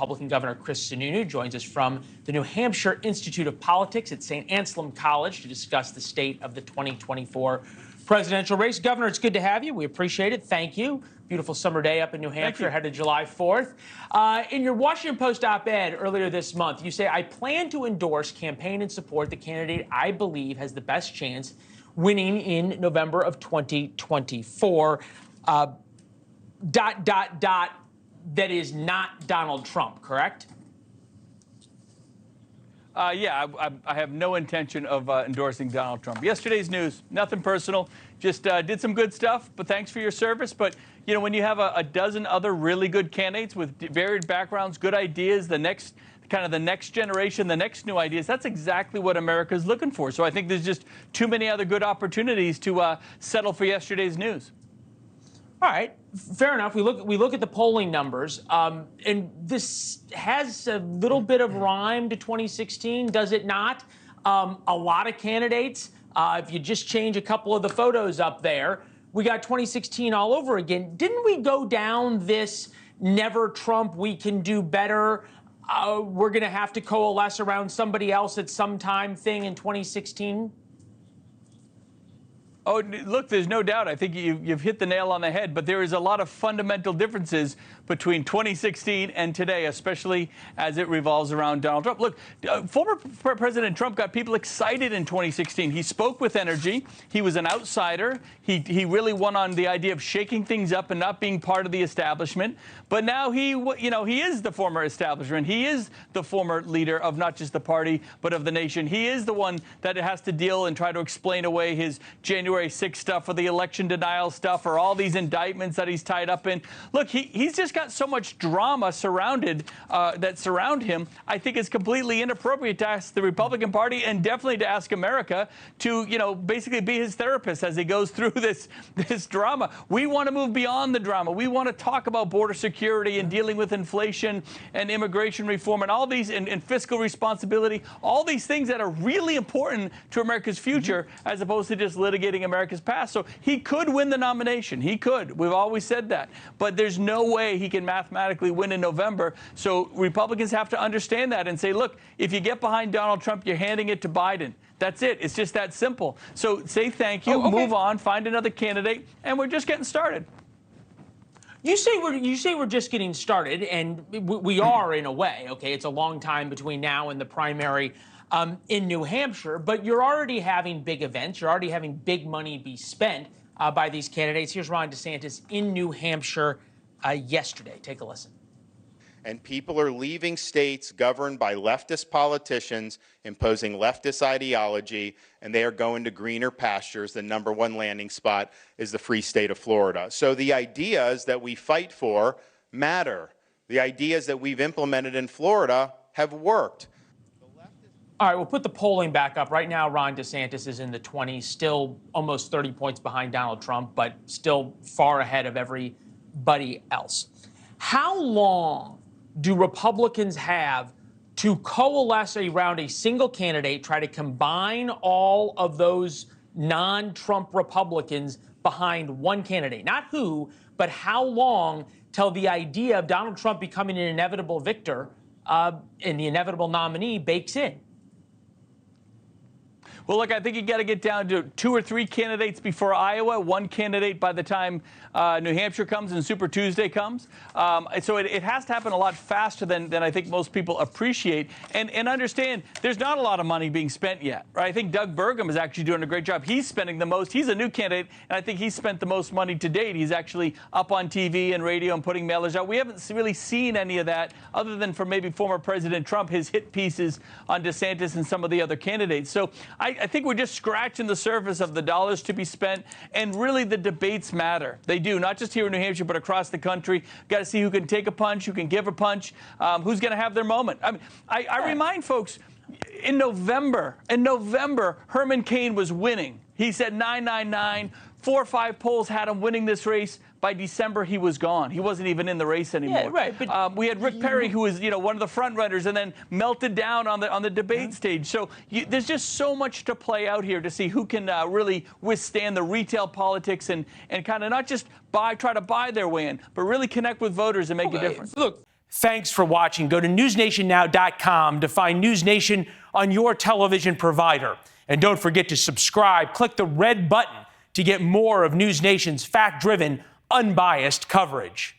Republican Governor Chris Sununu joins us from the New Hampshire Institute of Politics at St. Anselm College to discuss the state of the 2024 presidential race. Governor, it's good to have you. We appreciate it. Thank you. Beautiful summer day up in New Hampshire ahead of July 4th. In your Washington Post op-ed earlier this month, you say, I plan to endorse, campaign, and support the candidate I believe has the best chance winning in November of 2024. That is not Donald Trump, correct? Yeah, I have no intention of endorsing Donald Trump. Yesterday's news, nothing personal, just did some good stuff, but thanks for your service. But, you know, when you have a dozen other really good candidates with varied backgrounds, good ideas, the next generation, the next new ideas, that's exactly what America is looking for. So I think there's just too many other good opportunities to settle for yesterday's news. All right, fair enough. We look at the polling numbers, and this has a little bit of rhyme to 2016, does it not? A lot of candidates. If you just change a couple of the photos up there, we got 2016 all over again. Didn't we go down this never Trump, we can do better, we're going to have to coalesce around somebody else at some time thing in 2016? Oh, look, there's no doubt. I think you've hit the nail on the head. But there is a lot of fundamental differences between 2016 and today, especially as it revolves around Donald Trump. Look, former President Trump got people excited in 2016. He spoke with energy. He was an outsider. He really won on the idea of shaking things up and not being part of the establishment. But now he is the former establishment. He is the former leader of not just the party, but of the nation. He is the one that has to deal and try to explain away his January 6th stuff or the election denial stuff or all these indictments that he's tied up in. Look, he's just got so much drama that surround him. I think it's completely inappropriate to ask the Republican Party and definitely to ask America to, basically be his therapist as he goes through this drama. We want to move beyond the drama. We want to talk about border security and dealing with inflation and immigration reform and all these and fiscal responsibility, all these things that are really important to America's future as opposed to just litigating America's past. So he could win the nomination. He could. We've always said that. But there's no way he can mathematically win in November. So Republicans have to understand that and say, look, if you get behind Donald Trump, you're handing it to Biden. That's it. It's just that simple. So say thank you, move on, find another candidate, and we're just getting started. You say we're just getting started, and we are in a way. Okay, it's a long time between now and the primary in New Hampshire, but you're already having big events. You're already having big money be spent by these candidates. Here's Ron DeSantis in New Hampshire yesterday. Take a listen. And people are leaving states governed by leftist politicians imposing leftist ideology, and they are going to greener pastures. The number one landing spot is the free state of Florida. So the ideas that we fight for matter. The ideas that we've implemented in Florida have worked. All right, we'll put the polling back up. Right now, Ron DeSantis is in the 20s, still almost 30 points behind Donald Trump, but still far ahead of everybody else. How long do Republicans have to coalesce around a single candidate, try to combine all of those non-Trump Republicans behind one candidate? Not who, but how long till the idea of Donald Trump becoming an inevitable victor and the inevitable nominee bakes in? Well, look, I think you got to get down to 2 or 3 candidates before Iowa, 1 candidate by the time New Hampshire comes and Super Tuesday comes. So it has to happen a lot faster than I think most people appreciate. And understand, there's not a lot of money being spent yet, right? I think Doug Burgum is actually doing a great job. He's spending the most. He's a new candidate, and I think he's spent the most money to date. He's actually up on TV and radio and putting mailers out. We haven't really seen any of that other than for maybe former President Trump, his hit pieces on DeSantis and some of the other candidates. So I think we're just scratching the surface of the dollars to be spent, and really the debates matter. They do, not just here in New Hampshire, but across the country. Got to see who can take a punch, who can give a punch, who's going to have their moment. I mean, I remind folks, in November, Herman Cain was winning. He said 999. 4 or 5 polls had him winning this race. By December, he was gone. He wasn't even in the race anymore. Yeah, right. But we had Rick Perry, who was, one of the front runners, and then melted down on the debate stage. So there's just so much to play out here to see who can really withstand the retail politics and kind of not just try to buy their way in, but really connect with voters and make a difference. Look, Thanks for watching. Go to newsnationnow.com to find NewsNation on your television provider. And don't forget to subscribe. Click the red button to get more of NewsNation's fact-driven, unbiased coverage.